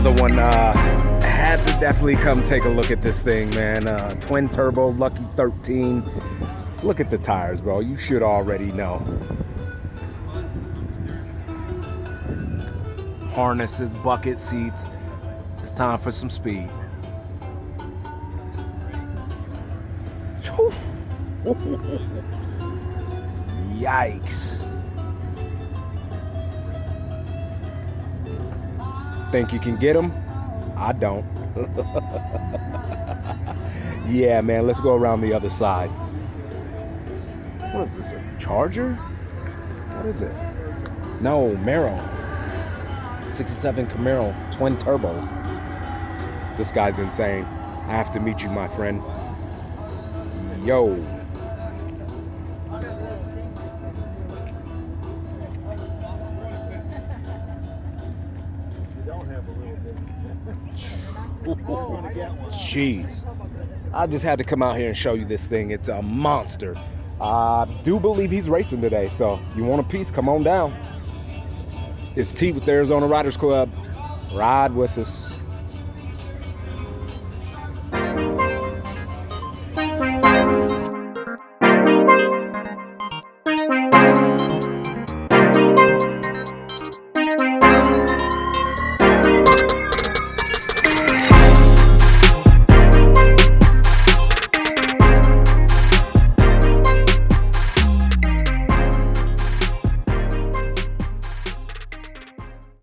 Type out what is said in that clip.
another one. Had to definitely come take a look at this thing, man. Twin turbo, Lucky 13. Look at the tires, bro. You should already know. Harnesses, bucket seats. It's time for some speed. Yikes. Think you can get them? I don't. Yeah, man, let's go around the other side. What is this, a Charger? What is it? No, Camaro. 67 Camaro, twin turbo. This guy's insane. I have to meet you, my friend. Yo. Jeez. I just had to come out here and show you this thing. It's a monster. I do believe he's racing today, so you want a piece, come on down. It's T with the Arizona Riders Club. Ride with us.